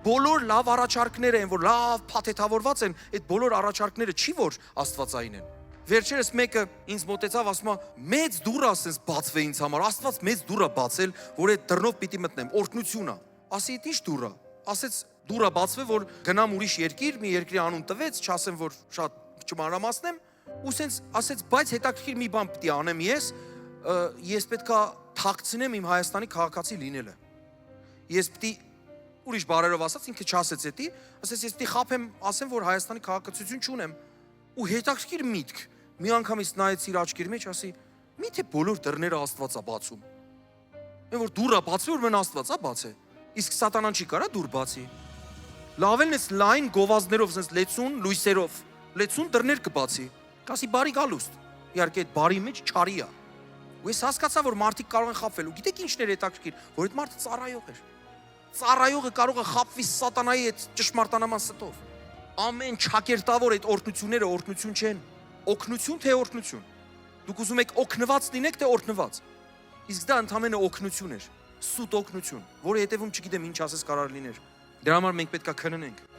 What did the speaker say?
բոլոր լավ առաջարկները են, որ լավ փաթեթավորված են, այդ բոլոր առաջարկները չի որ աստվածային են։ Վերջերս մեկը ինձ մոտեցավ, ասում է, մեծ դուռ ասես բացվե ինձ համար, Աստված մեծ դուռ է բացել, որ այդ դռնով պիտի մտնեմ, օրհնություն է։ Ասի, ի՞նչ դուռ է։ Ասեց, դուռ է բացվե, որ գնամ ուրիշ երկիր, մի երկրի անուն տվեց, չասեմ, որ շատ չմանրամասնեմ, ու սենց ասեց, բայց հետաքրքիր մի բան պիտի անեմ ես պետքա թաքցնեմ իմ Հայաստանի քաղաքացի լինելը։ Ես պիտի ուրիշ բարերով ասած, ինքը չասեց էդի, ասեց, ես պիտի խափեմ, ասեմ, որ Հայաստանի քաղաքացիություն չունեմ։ Ու հետաքրքիր միտք, մի անգամից նայեց իր աչքերի մեջ, ասի, միթե բոլոր դռները Աստված է բացում։ Այն որ դուռը բացվի, որ մեն Աստված է բացե։ Իսկ սատանան չի կարա դուռ բացի։ Լավելն էս լայն գովազդներով, սենց լեցուն լույսերով, լեցուն դռներ կբացի։ Կասի բարի գալուստ։ Իհարկե այդ բարի մեջ չարի է։ Ու ես հասկացա, որ մարդիկ կարող են խաբվել։ Ու գիտեք ինչն էր հետաքրքիր, որ այդ մարդը ծառայող էր։ Ծառայողը կարող է խաբվի սատանայի այդ ճշմարտանման ստով։ Ամեն ճակերտավոր այդ օրհնությունները օրհնություն չեն։ Օգնություն թե օրհնություն։ Դուք ուզում եք օգնված լինեք թե օրհնված։ Իսկ դա ընդհանրապես օգնություն էր, սուտ օգնություն, որի հետևում չգիտեմ ինչ ասես կարող լիներ։ Դրա համար մենք պետք է քննենք։